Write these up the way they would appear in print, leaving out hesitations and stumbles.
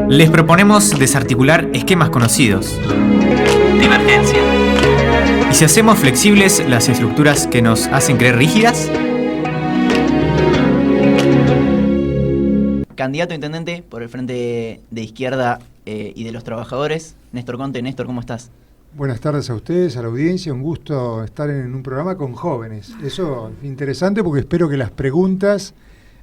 Les proponemos desarticular esquemas conocidos. Divergencia. ¿Y si hacemos flexibles las estructuras que nos hacen creer rígidas? Candidato a intendente por el Frente de Izquierda y de los Trabajadores, Néstor Conte. Néstor, ¿cómo estás? Buenas tardes a ustedes, a la audiencia. Un gusto estar en un programa con jóvenes. Eso es interesante porque espero que las preguntas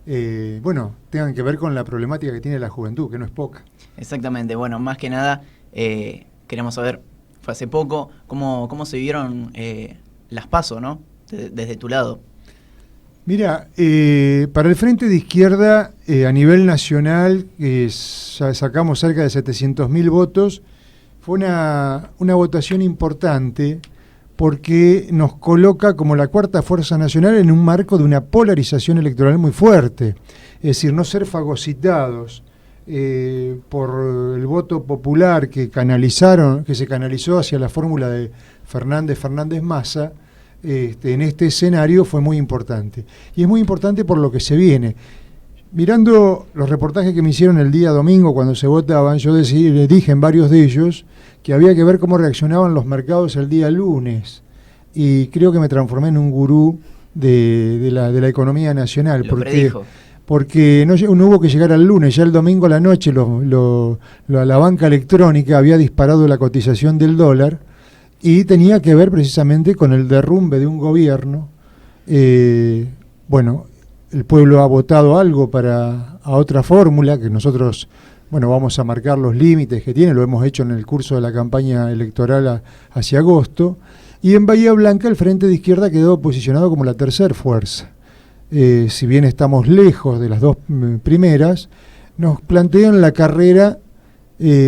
tengan que ver con la problemática que tiene la juventud, que no es poca. Exactamente. Bueno, más que nada queremos saber, fue hace poco, cómo se vieron las PASO, ¿no? Desde tu lado. Mira, para el Frente de Izquierda, a nivel nacional, ya sacamos cerca de 700.000 votos. Fue una votación importante porque nos coloca como la cuarta fuerza nacional en un marco de una polarización electoral muy fuerte. Es decir, no ser fagocitados por el voto popular que se canalizó hacia la fórmula de Fernández-Massa. En este escenario fue muy importante. Y es muy importante por lo que se viene. Mirando los reportajes que me hicieron el día domingo cuando se votaban, yo le dije en varios de ellos que había que ver cómo reaccionaban los mercados el día lunes. Y creo que me transformé en un gurú de la economía nacional. Porque no hubo que llegar al lunes, ya el domingo a la noche la banca electrónica había disparado la cotización del dólar. Y tenía que ver precisamente con el derrumbe de un gobierno. El pueblo ha votado algo a otra fórmula, que nosotros vamos a marcar los límites que tiene, lo hemos hecho en el curso de la campaña electoral hacia agosto. Y en Bahía Blanca el Frente de Izquierda quedó posicionado como la tercer fuerza. Si bien estamos lejos de las dos primeras, nos plantean la carrera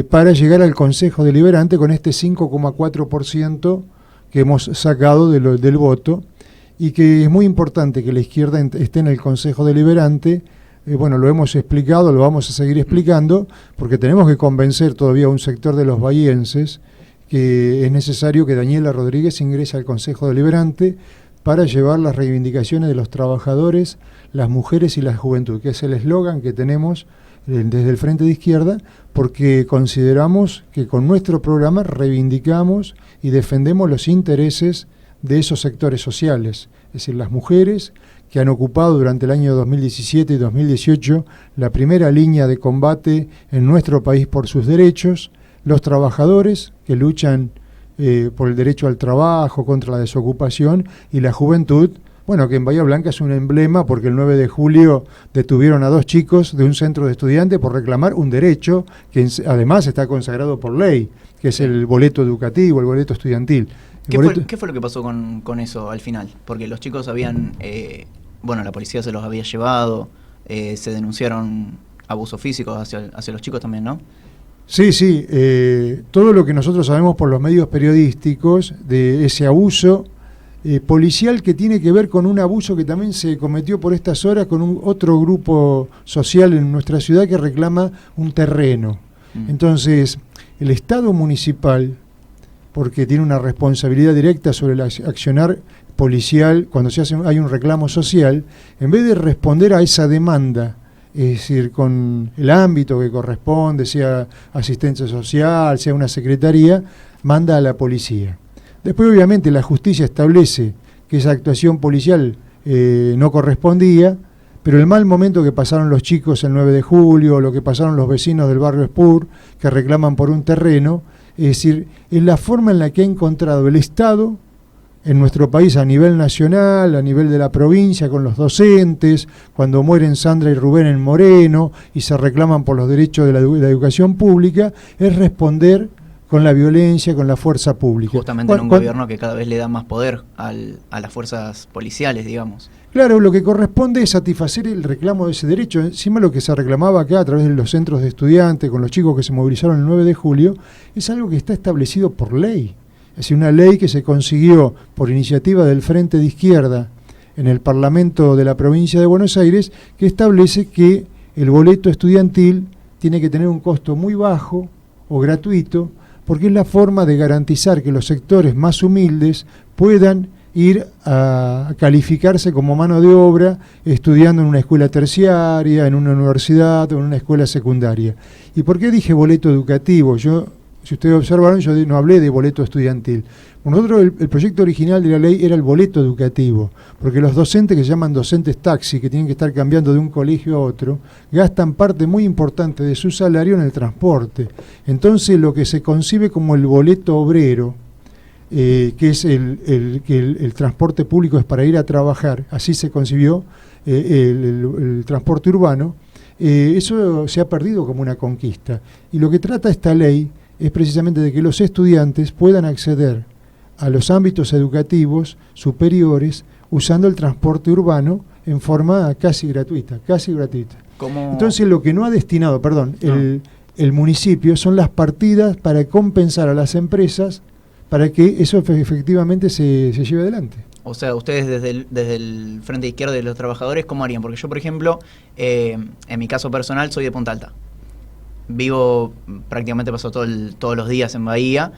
para llegar al Consejo Deliberante con este 5,4% que hemos sacado del voto, y que es muy importante que la izquierda esté en el Consejo Deliberante. Lo hemos explicado, lo vamos a seguir explicando, porque tenemos que convencer todavía a un sector de los bahienses que es necesario que Daniela Rodríguez ingrese al Consejo Deliberante para llevar las reivindicaciones de los trabajadores, las mujeres y la juventud, que es el eslogan que tenemos desde el Frente de Izquierda, porque consideramos que con nuestro programa reivindicamos y defendemos los intereses de esos sectores sociales, es decir, las mujeres que han ocupado durante el año 2017 y 2018 la primera línea de combate en nuestro país por sus derechos, los trabajadores que luchan por el derecho al trabajo, contra la desocupación, y la juventud, que en Bahía Blanca es un emblema porque el 9 de julio detuvieron a 2 chicos de un centro de estudiantes por reclamar un derecho que además está consagrado por ley, que es el boleto educativo, el boleto estudiantil. ¿Qué fue lo que pasó con eso al final? Porque los chicos habían, la policía se los había llevado, se denunciaron abusos físicos hacia los chicos también, ¿no? Sí, todo lo que nosotros sabemos por los medios periodísticos de ese abuso policial, que tiene que ver con un abuso que también se cometió por estas horas con otro grupo social en nuestra ciudad que reclama un terreno. Entonces, el Estado municipal, porque tiene una responsabilidad directa sobre el accionar policial cuando hay un reclamo social, en vez de responder a esa demanda, es decir, con el ámbito que corresponde, sea asistencia social, sea una secretaría, manda a la policía. Después, obviamente, la justicia establece que esa actuación policial no correspondía, pero el mal momento que pasaron los chicos el 9 de julio, lo que pasaron los vecinos del barrio Spur, que reclaman por un terreno, es decir, es la forma en la que ha encontrado el Estado en nuestro país a nivel nacional, a nivel de la provincia, con los docentes, cuando mueren Sandra y Rubén en Moreno y se reclaman por los derechos de la educación pública, es responder con la violencia, con la fuerza pública. Justamente en un gobierno que cada vez le da más poder a las fuerzas policiales, digamos. Claro, lo que corresponde es satisfacer el reclamo de ese derecho. Encima, lo que se reclamaba acá a través de los centros de estudiantes, con los chicos que se movilizaron el 9 de julio, es algo que está establecido por ley. Es decir, una ley que se consiguió por iniciativa del Frente de Izquierda en el Parlamento de la provincia de Buenos Aires, que establece que el boleto estudiantil tiene que tener un costo muy bajo o gratuito, porque es la forma de garantizar que los sectores más humildes puedan ir a calificarse como mano de obra estudiando en una escuela terciaria, en una universidad o en una escuela secundaria. ¿Y por qué dije boleto educativo? Si ustedes observaron, yo no hablé de boleto estudiantil. Nosotros el proyecto original de la ley era el boleto educativo, porque los docentes que se llaman docentes taxi, que tienen que estar cambiando de un colegio a otro, gastan parte muy importante de su salario en el transporte. Entonces lo que se concibe como el boleto obrero, que es el transporte público es para ir a trabajar, así se concibió el transporte urbano, eso se ha perdido como una conquista. Y lo que trata esta ley es precisamente de que los estudiantes puedan acceder a los ámbitos educativos superiores usando el transporte urbano en forma casi gratuita. Entonces lo que no ha destinado, el municipio son las partidas para compensar a las empresas para que eso efectivamente se lleve adelante. O sea, ustedes desde el Frente Izquierda de los Trabajadores, ¿cómo harían? Porque yo, por ejemplo, en mi caso personal, soy de Punta Alta. Vivo, prácticamente paso todos los días en Bahía,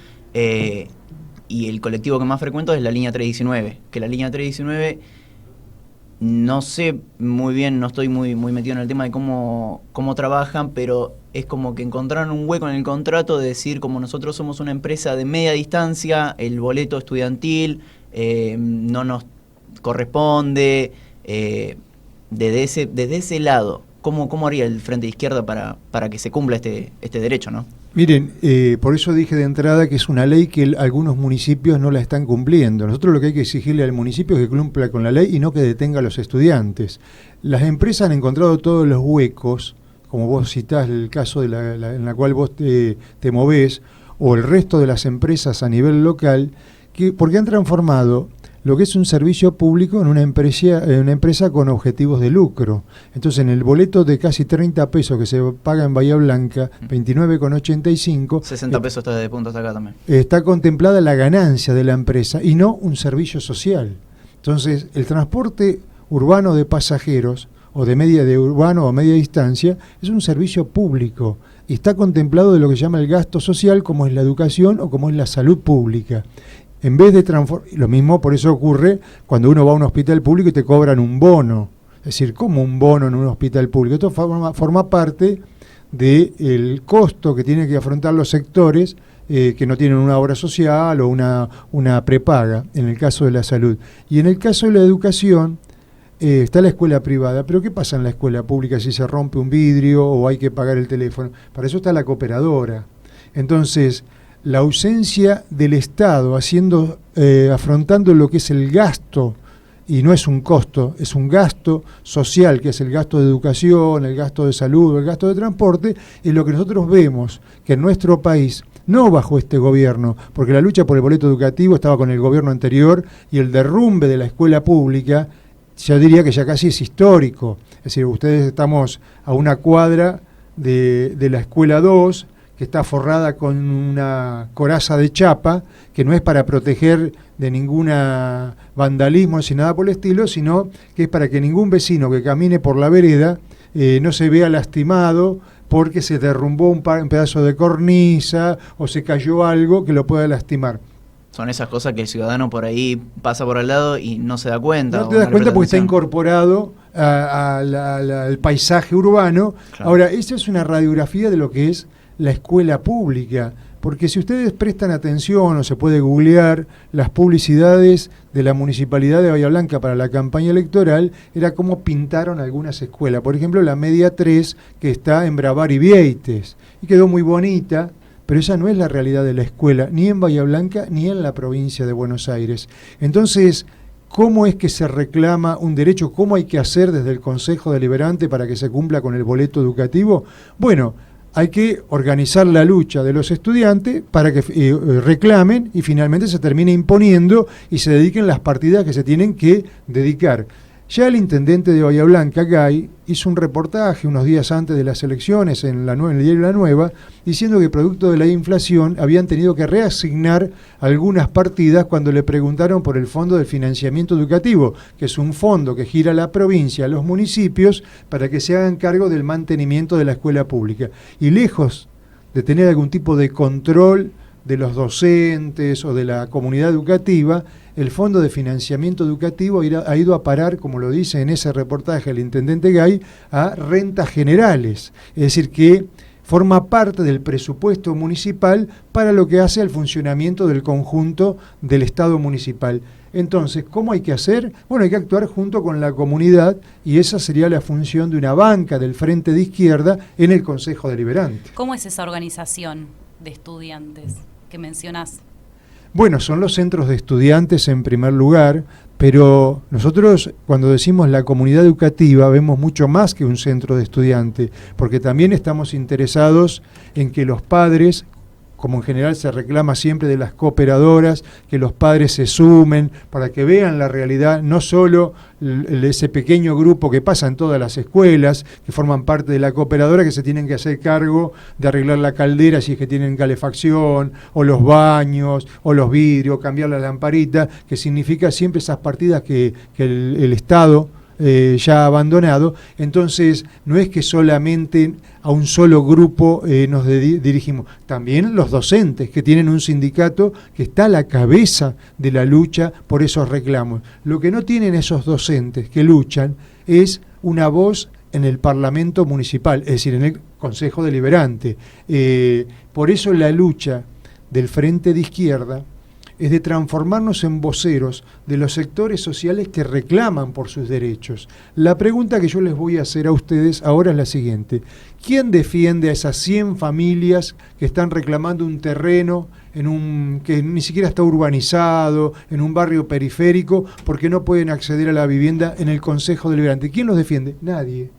y el colectivo que más frecuento es la línea 319, que la línea 319 no sé muy bien, no estoy muy metido en el tema de cómo trabajan, pero es como que encontraron un hueco en el contrato de decir, como nosotros somos una empresa de media distancia, el boleto estudiantil no nos corresponde, desde ese lado. ¿Cómo haría el Frente de Izquierda para que se cumpla este derecho, no? Miren, por eso dije de entrada que es una ley que algunos municipios no la están cumpliendo. Nosotros lo que hay que exigirle al municipio es que cumpla con la ley y no que detenga a los estudiantes. Las empresas han encontrado todos los huecos, como vos citás el caso en la cual vos te movés, o el resto de las empresas a nivel local, porque han transformado lo que es un servicio público en una empresa con objetivos de lucro. Entonces, en el boleto de casi 30 pesos que se paga en Bahía Blanca, 29,85... 60 pesos está de punto hasta acá también. Está contemplada la ganancia de la empresa y no un servicio social. Entonces, el transporte urbano de pasajeros, o de urbano o media distancia, es un servicio público y está contemplado de lo que se llama el gasto social, como es la educación o como es la salud pública. En vez de lo mismo, por eso ocurre cuando uno va a un hospital público y te cobran un bono. Es decir, ¿cómo un bono en un hospital público? Esto forma parte del costo que tienen que afrontar los sectores que no tienen una obra social o una prepaga, en el caso de la salud. Y en el caso de la educación, está la escuela privada. Pero ¿qué pasa en la escuela pública si se rompe un vidrio o hay que pagar el teléfono? Para eso está la cooperadora. Entonces, la ausencia del Estado afrontando lo que es el gasto, y no es un costo, es un gasto social, que es el gasto de educación, el gasto de salud, el gasto de transporte, es lo que nosotros vemos que en nuestro país, no bajo este gobierno, porque la lucha por el boleto educativo estaba con el gobierno anterior y el derrumbe de la escuela pública, yo diría que ya casi es histórico. Es decir, ustedes estamos a una cuadra de la escuela 2, que está forrada con una coraza de chapa, que no es para proteger de ninguna vandalismo ni nada por el estilo, sino que es para que ningún vecino que camine por la vereda no se vea lastimado porque se derrumbó un pedazo de cornisa o se cayó algo que lo pueda lastimar. Son esas cosas que el ciudadano por ahí pasa por al lado y no se da cuenta. No te das cuenta porque está incorporado al paisaje urbano. Claro. Ahora, esa es una radiografía de lo que es la escuela pública, porque si ustedes prestan atención o se puede googlear las publicidades de la Municipalidad de Bahía Blanca para la campaña electoral, era cómo pintaron algunas escuelas. Por ejemplo, la Media 3, que está en Bravar y Vieites, y quedó muy bonita, pero esa no es la realidad de la escuela, ni en Bahía Blanca ni en la provincia de Buenos Aires. Entonces, ¿cómo es que se reclama un derecho? ¿Cómo hay que hacer desde el Consejo Deliberante para que se cumpla con el boleto educativo? Bueno, hay que organizar la lucha de los estudiantes para que reclamen y finalmente se termine imponiendo y se dediquen las partidas que se tienen que dedicar. Ya el intendente de Bahía Blanca, Gay, hizo un reportaje unos días antes de las elecciones en el diario La Nueva, diciendo que producto de la inflación habían tenido que reasignar algunas partidas cuando le preguntaron por el Fondo de Financiamiento Educativo, que es un fondo que gira a la provincia, a los municipios, para que se hagan cargo del mantenimiento de la escuela pública. Y lejos de tener algún tipo de control de los docentes o de la comunidad educativa, el Fondo de Financiamiento Educativo ha ido a parar, como lo dice en ese reportaje el intendente Gay, a rentas generales. Es decir, que forma parte del presupuesto municipal para lo que hace al funcionamiento del conjunto del Estado municipal. Entonces, ¿cómo hay que hacer? Bueno, hay que actuar junto con la comunidad y esa sería la función de una banca del Frente de Izquierda en el Consejo Deliberante. ¿Cómo es esa organización de estudiantes que mencionás? Bueno, son los centros de estudiantes en primer lugar, pero nosotros cuando decimos la comunidad educativa vemos mucho más que un centro de estudiantes, porque también estamos interesados en que los padres, como en general se reclama siempre de las cooperadoras, que los padres se sumen para que vean la realidad, no solo ese pequeño grupo que pasa en todas las escuelas, que forman parte de la cooperadora, que se tienen que hacer cargo de arreglar la caldera si es que tienen calefacción, o los baños, o los vidrios, cambiar la lamparita, que significa siempre esas partidas que el Estado ya abandonado. Entonces no es que solamente a un solo grupo nos dirigimos, también los docentes que tienen un sindicato que está a la cabeza de la lucha por esos reclamos. Lo que no tienen esos docentes que luchan es una voz en el Parlamento Municipal, es decir, en el Consejo Deliberante. Por eso la lucha del Frente de Izquierda es de transformarnos en voceros de los sectores sociales que reclaman por sus derechos. La pregunta que yo les voy a hacer a ustedes ahora es la siguiente: ¿quién defiende a esas 100 familias que están reclamando un terreno que ni siquiera está urbanizado, en un barrio periférico, porque no pueden acceder a la vivienda en el Consejo Deliberante? ¿Quién los defiende? Nadie.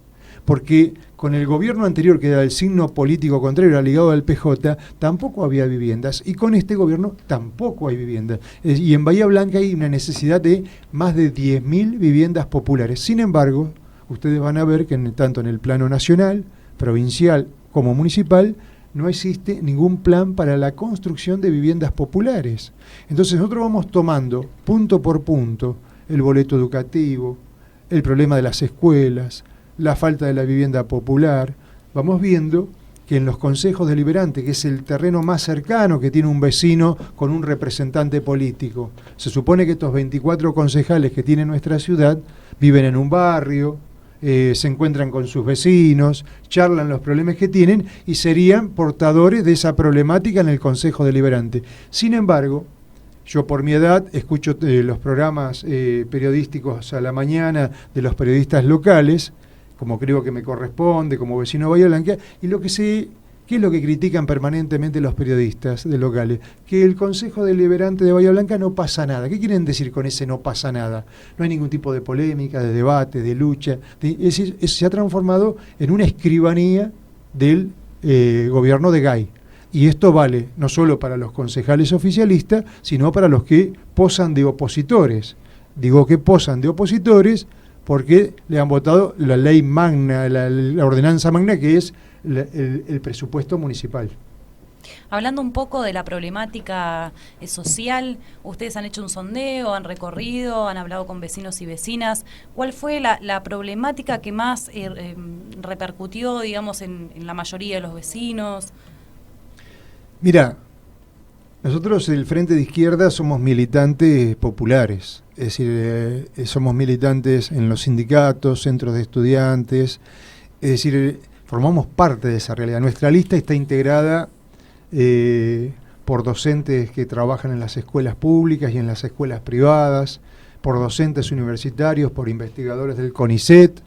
Porque con el gobierno anterior, que era el signo político contrario, era ligado al PJ, tampoco había viviendas, y con este gobierno tampoco hay viviendas. Y en Bahía Blanca hay una necesidad de más de 10.000 viviendas populares. Sin embargo, ustedes van a ver que tanto en el plano nacional, provincial como municipal, no existe ningún plan para la construcción de viviendas populares. Entonces nosotros vamos tomando punto por punto el boleto educativo, el problema de las escuelas, la falta de la vivienda popular. Vamos viendo que en los consejos deliberantes, que es el terreno más cercano que tiene un vecino con un representante político, se supone que estos 24 concejales que tiene nuestra ciudad viven en un barrio, se encuentran con sus vecinos, charlan los problemas que tienen y serían portadores de esa problemática en el Consejo Deliberante. Sin embargo, yo por mi edad escucho los programas periodísticos a la mañana de los periodistas locales, como creo que me corresponde, como vecino de Bahía Blanca, y lo que sé, ¿qué es lo que critican permanentemente los periodistas de locales? Que el Consejo Deliberante de Bahía Blanca no pasa nada. ¿Qué quieren decir con ese no pasa nada? No hay ningún tipo de polémica, de debate, de lucha. Es decir, se ha transformado en una escribanía del gobierno de Gay. Y esto vale no solo para los concejales oficialistas, sino para los que posan de opositores. Digo que posan de opositores porque le han votado la ley magna, la ordenanza magna, que es el presupuesto municipal. Hablando un poco de la problemática social, ustedes han hecho un sondeo, han recorrido, han hablado con vecinos y vecinas. ¿Cuál fue la problemática que más repercutió, digamos, en la mayoría de los vecinos? Mira, nosotros el Frente de Izquierda somos militantes populares, es decir, somos militantes en los sindicatos, centros de estudiantes, es decir, formamos parte de esa realidad. Nuestra lista está integrada por docentes que trabajan en las escuelas públicas y en las escuelas privadas, por docentes universitarios, por investigadores del CONICET,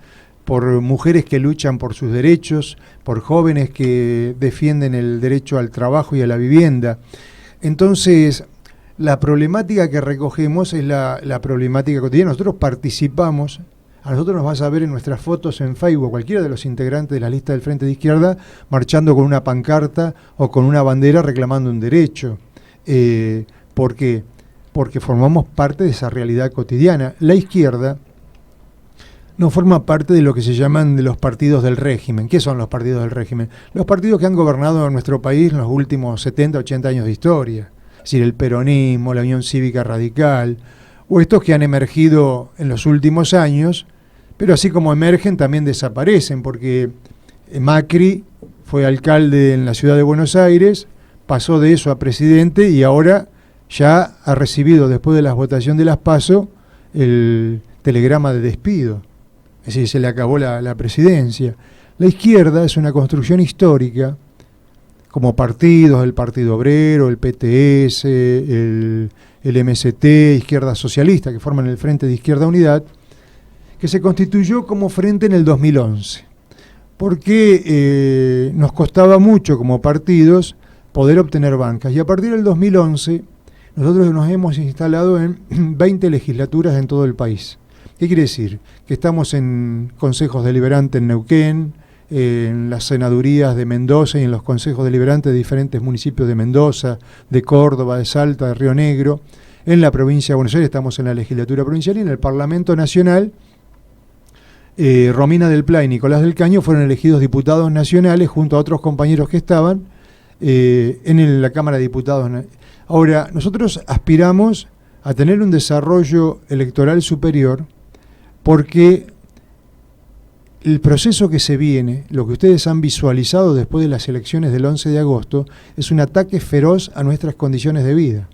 por mujeres que luchan por sus derechos, por jóvenes que defienden el derecho al trabajo y a la vivienda. Entonces, la problemática que recogemos es la problemática cotidiana. Nosotros participamos, a nosotros nos vas a ver en nuestras fotos en Facebook, cualquiera de los integrantes de la lista del Frente de Izquierda, marchando con una pancarta o con una bandera reclamando un derecho. ¿Por qué? Porque formamos parte de esa realidad cotidiana. La izquierda no forma parte de lo que se llaman de los partidos del régimen. ¿Qué son los partidos del régimen? Los partidos que han gobernado en nuestro país en los últimos 70, 80 años de historia. Es decir, el peronismo, la Unión Cívica Radical, o estos que han emergido en los últimos años, pero así como emergen también desaparecen, porque Macri fue alcalde en la ciudad de Buenos Aires, pasó de eso a presidente y ahora ya ha recibido, después de la votación de las PASO, el telegrama de despido. Es decir, se le acabó la presidencia. La izquierda es una construcción histórica, como partidos, el Partido Obrero, el PTS, el MST, Izquierda Socialista, que forman el Frente de Izquierda Unidad, que se constituyó como frente en el 2011, porque nos costaba mucho como partidos poder obtener bancas. Y a partir del 2011, nosotros nos hemos instalado en 20 legislaturas en todo el país. ¿Qué quiere decir? Que estamos en consejos deliberantes en Neuquén, en las senadurías de Mendoza y en los consejos deliberantes de diferentes municipios de Mendoza, de Córdoba, de Salta, de Río Negro. En la provincia de Buenos Aires estamos en la legislatura provincial y en el Parlamento Nacional. Romina del Pla y Nicolás del Caño fueron elegidos diputados nacionales junto a otros compañeros que estaban en la Cámara de Diputados. Ahora, nosotros aspiramos a tener un desarrollo electoral superior porque el proceso que se viene, lo que ustedes han visualizado después de las elecciones del 11 de agosto, es un ataque feroz a nuestras condiciones de vida.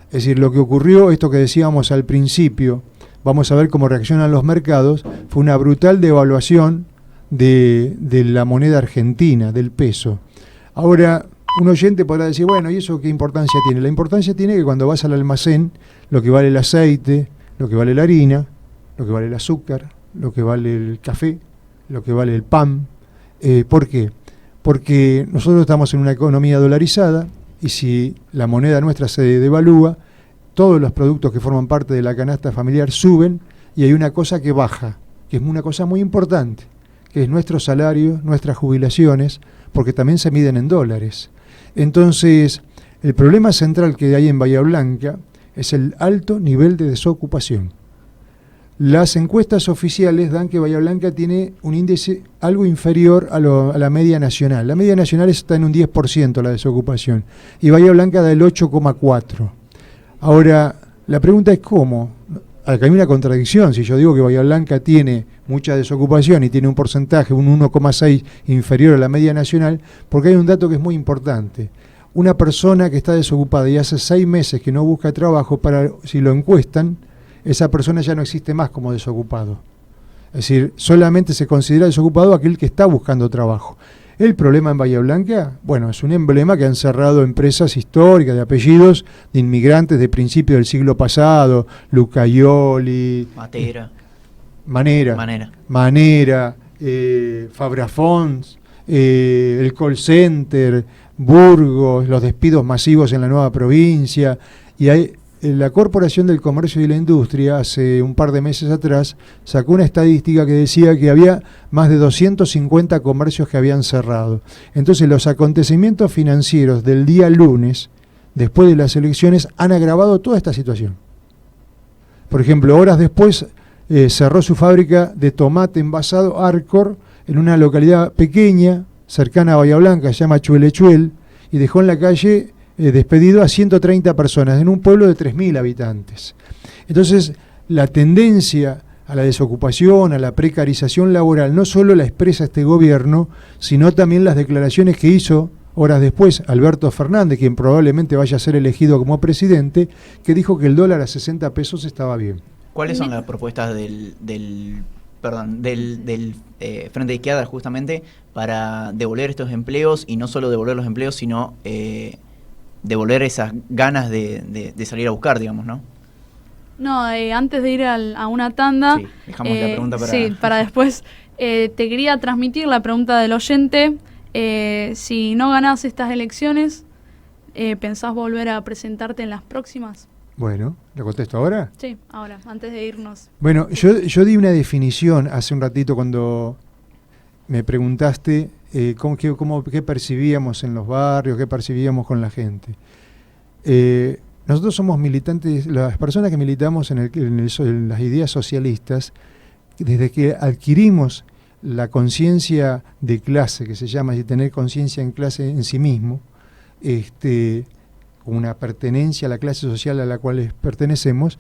Es decir, lo que ocurrió, esto que decíamos al principio, vamos a ver cómo reaccionan los mercados, fue una brutal devaluación de la moneda argentina, del peso. Ahora, un oyente podrá decir, bueno, ¿y eso qué importancia tiene? La importancia tiene que cuando vas al almacén, lo que vale el aceite, lo que vale la harina, lo que vale el azúcar, lo que vale el café, lo que vale el pan. ¿Por qué? Porque nosotros estamos en una economía dolarizada y si la moneda nuestra se devalúa, todos los productos que forman parte de la canasta familiar suben y hay una cosa que baja, que es una cosa muy importante, que es nuestros salarios, nuestras jubilaciones, porque también se miden en dólares. Entonces, el problema central que hay en Bahía Blanca es el alto nivel de desocupación. Las encuestas oficiales dan que Bahía Blanca tiene un índice algo inferior a la media nacional. La media nacional está en un 10% la desocupación y Bahía Blanca da el 8,4%. Ahora, la pregunta es ¿cómo? Acá hay una contradicción. Si yo digo que Bahía Blanca tiene mucha desocupación y tiene un porcentaje, un 1,6 inferior a la media nacional, porque hay un dato que es muy importante. Una persona que está desocupada y hace 6 meses que no busca trabajo, si lo encuestan, esa persona ya no existe más como desocupado. Es decir, solamente se considera desocupado aquel que está buscando trabajo. El problema en Bahía Blanca, bueno, es un emblema que han cerrado empresas históricas de apellidos de inmigrantes de principios del siglo pasado, Lucayoli, Manera, Fabrafons, el call center, Burgos, los despidos masivos en la nueva provincia, y hay la Corporación del Comercio y la Industria hace un par de meses atrás sacó una estadística que decía que había más de 250 comercios que habían cerrado. Entonces los acontecimientos financieros del día lunes, después de las elecciones, han agravado toda esta situación. Por ejemplo, horas después cerró su fábrica de tomate envasado Arcor en una localidad pequeña, cercana a Bahía Blanca, se llama Chuelechuel, y dejó en la calle despedido a 130 personas en un pueblo de 3.000 habitantes. Entonces, la tendencia a la desocupación, a la precarización laboral, no solo la expresa este gobierno, sino también las declaraciones que hizo horas después Alberto Fernández, quien probablemente vaya a ser elegido como presidente, que dijo que el dólar a 60 pesos estaba bien. ¿Cuáles son las propuestas del Frente de Izquierda justamente para devolver estos empleos, y no solo devolver los empleos, sino devolver esas ganas de salir a buscar, digamos, ¿no? No, antes de ir a una tanda, sí, dejamos la pregunta para... Sí, para después, te quería transmitir la pregunta del oyente. Si no ganás estas elecciones, ¿pensás volver a presentarte en las próximas? Bueno, ¿lo contesto ahora? Sí, ahora, antes de irnos. Bueno, yo di una definición hace un ratito cuando me preguntaste qué percibíamos en los barrios, qué percibíamos con la gente. Nosotros somos militantes, las personas que militamos en las ideas socialistas, desde que adquirimos la conciencia de clase, que se llama, y tener conciencia en clase en sí mismo, una pertenencia a la clase social a la cual pertenecemos,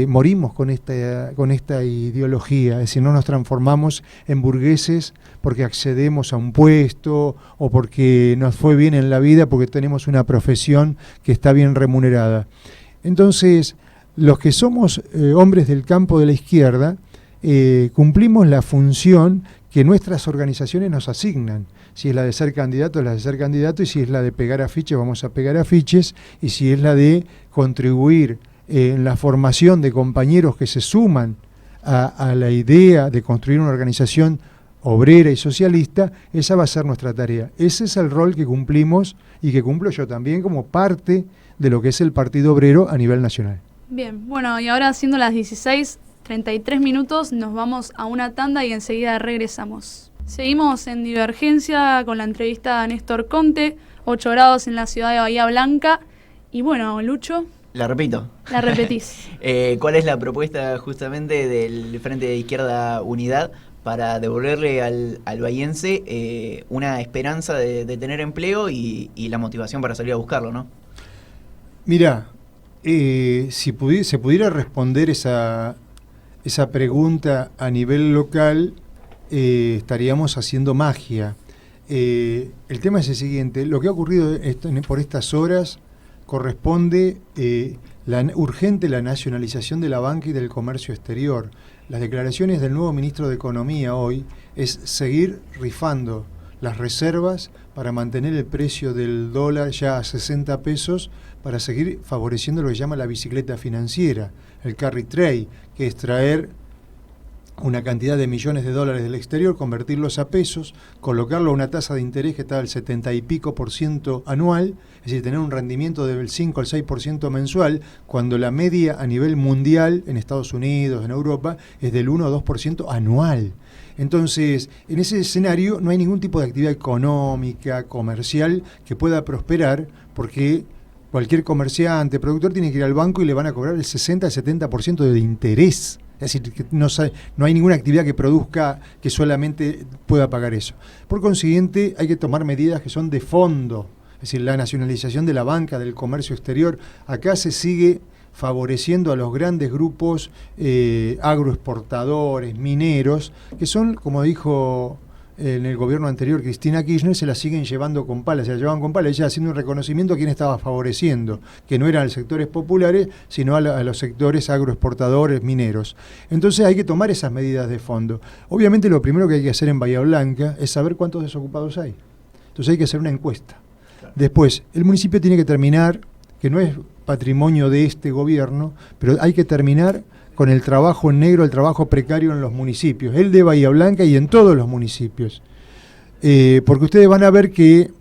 morimos con esta ideología, es decir, no nos transformamos en burgueses porque accedemos a un puesto o porque nos fue bien en la vida, porque tenemos una profesión que está bien remunerada. Entonces, los que somos hombres del campo de la izquierda, cumplimos la función que nuestras organizaciones nos asignan. Si es la de ser candidato, es la de ser candidato, y si es la de pegar afiches, vamos a pegar afiches, y si es la de contribuir en la formación de compañeros que se suman a la idea de construir una organización obrera y socialista, esa va a ser nuestra tarea. Ese es el rol que cumplimos y que cumplo yo también como parte de lo que es el Partido Obrero a nivel nacional. Bien, bueno, y ahora siendo las 16:33, nos vamos a una tanda y enseguida regresamos. Seguimos en Divergencia con la entrevista a Néstor Conte, 8 grados en la ciudad de Bahía Blanca. Y bueno, Lucho... La repito. La repetís. ¿Cuál es la propuesta justamente del Frente de Izquierda Unidad para devolverle al bahiense una esperanza de tener empleo y la motivación para salir a buscarlo, ¿no? Mirá, si se pudiera responder esa pregunta a nivel local, estaríamos haciendo magia. El tema es el siguiente: lo que ha ocurrido por estas horas corresponde urgente la nacionalización de la banca y del comercio exterior. Las declaraciones del nuevo ministro de Economía hoy es seguir rifando las reservas para mantener el precio del dólar ya a 60 pesos, para seguir favoreciendo lo que llama la bicicleta financiera, el carry trade, que es traer una cantidad de millones de dólares del exterior, convertirlos a pesos, colocarlo a una tasa de interés que está al 70 y pico % anual, es decir, tener un rendimiento del 5 al 6% mensual, cuando la media a nivel mundial, en Estados Unidos, en Europa, es del 1 o 2% anual. Entonces, en ese escenario no hay ningún tipo de actividad económica, comercial, que pueda prosperar, porque cualquier comerciante, productor, tiene que ir al banco y le van a cobrar el 60 al 70% de interés. Es decir, que no hay ninguna actividad que produzca que solamente pueda pagar eso. Por consiguiente, hay que tomar medidas que son de fondo. Es decir, la nacionalización de la banca, del comercio exterior. Acá se sigue favoreciendo a los grandes grupos agroexportadores, mineros, que son, como dijo en el gobierno anterior Cristina Kirchner, se la siguen llevando con pala, se la llevaban con pala, ella haciendo un reconocimiento a quién estaba favoreciendo, que no eran los sectores populares, sino a los sectores agroexportadores, mineros. Entonces hay que tomar esas medidas de fondo. Obviamente lo primero que hay que hacer en Bahía Blanca es saber cuántos desocupados hay. Entonces hay que hacer una encuesta. Después, el municipio tiene que terminar, que no es patrimonio de este gobierno, pero hay que terminar con el trabajo en negro, el trabajo precario en los municipios, el de Bahía Blanca y en todos los municipios. Porque ustedes van a ver que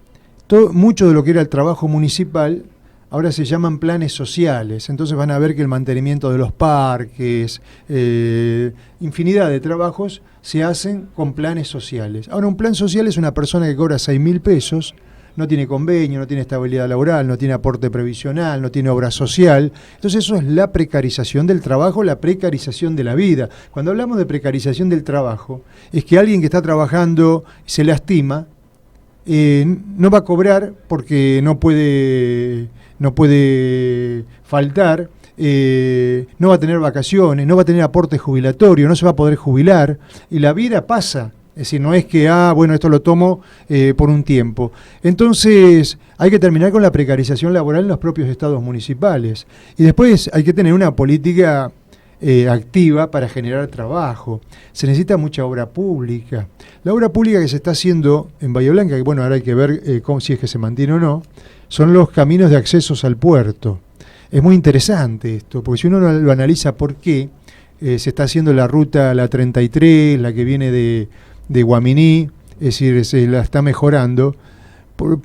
mucho de lo que era el trabajo municipal ahora se llaman planes sociales, entonces van a ver que el mantenimiento de los parques, infinidad de trabajos se hacen con planes sociales. Ahora, un plan social es una persona que cobra 6.000 pesos, no tiene convenio, no tiene estabilidad laboral, no tiene aporte previsional, no tiene obra social. Entonces eso es la precarización del trabajo, la precarización de la vida. Cuando hablamos de precarización del trabajo, es que alguien que está trabajando se lastima, no va a cobrar porque no puede faltar, no va a tener vacaciones, no va a tener aporte jubilatorio, no se va a poder jubilar, y la vida pasa. Es decir, no es que, esto lo tomo por un tiempo. Entonces, hay que terminar con la precarización laboral en los propios estados municipales. Y después hay que tener una política activa para generar trabajo. Se necesita mucha obra pública. La obra pública que se está haciendo en Bahía Blanca, que ahora hay que ver si es que se mantiene o no, son los caminos de accesos al puerto. Es muy interesante esto, porque si uno lo analiza por qué se está haciendo la ruta, la 33, la que viene de Guaminí, es decir, se la está mejorando.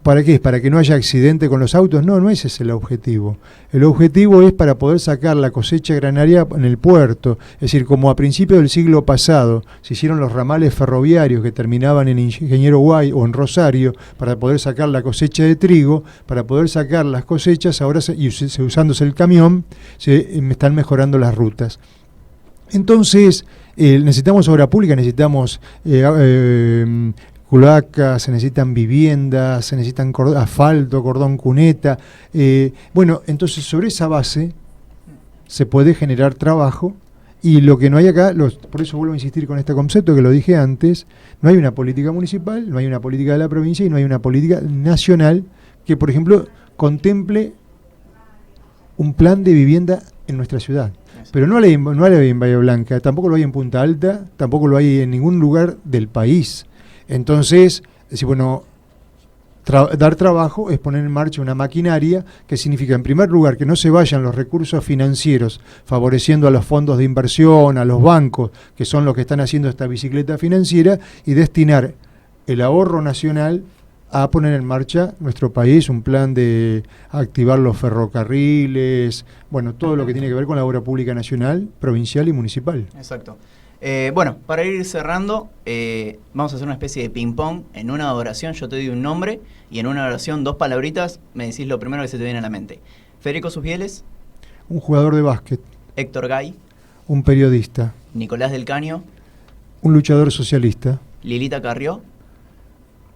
¿Para qué? ¿Para que no haya accidente con los autos? No ese es el objetivo. El objetivo es para poder sacar la cosecha granaria en el puerto. Es decir, como a principios del siglo pasado se hicieron los ramales ferroviarios que terminaban en Ingeniero Guay o en Rosario para poder sacar la cosecha de trigo, para poder sacar las cosechas, ahora usándose el camión, se están mejorando las rutas. Entonces, necesitamos obra pública, necesitamos culacas, se necesitan viviendas, se necesitan asfalto, cordón cuneta. Entonces sobre esa base se puede generar trabajo. Y lo que no hay acá, por eso vuelvo a insistir con este concepto que lo dije antes, no hay una política municipal, no hay una política de la provincia y no hay una política nacional que, por ejemplo, contemple un plan de vivienda en nuestra ciudad. Pero no hay en Bahía Blanca, tampoco lo hay en Punta Alta, tampoco lo hay en ningún lugar del país. Entonces, decir, bueno, dar trabajo es poner en marcha una maquinaria que significa, en primer lugar, que no se vayan los recursos financieros favoreciendo a los fondos de inversión, a los bancos, que son los que están haciendo esta bicicleta financiera, y destinar el ahorro nacional a poner en marcha nuestro país, un plan de activar los ferrocarriles, bueno, todo lo que tiene que ver con la obra pública nacional, provincial y municipal. Exacto. Bueno, para ir cerrando, vamos a hacer una especie de ping-pong. En una oración yo te doy un nombre y en una oración 2 palabritas me decís lo primero que se te viene a la mente. Federico Susbieles. Un jugador de básquet. Héctor Gay. Un periodista. Nicolás del Caño. Un luchador socialista. Lilita Carrió.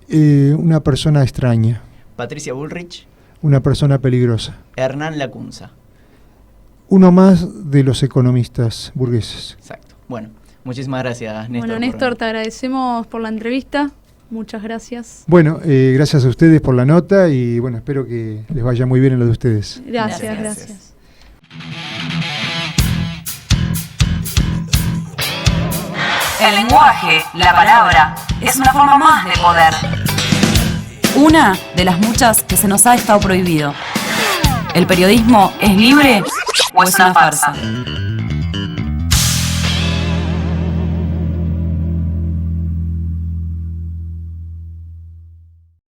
Una persona extraña. Patricia Bullrich. Una persona peligrosa. Hernán Lacunza. Uno más de los economistas burgueses. Exacto. Bueno, muchísimas gracias, Néstor. Bueno, Néstor, te agradecemos por la entrevista. Muchas gracias. Bueno, gracias a ustedes por la nota y bueno, espero que les vaya muy bien en lo de ustedes. Gracias. El lenguaje, la palabra, es una forma más de poder. Una de las muchas que se nos ha estado prohibido. ¿El periodismo es libre o es una farsa?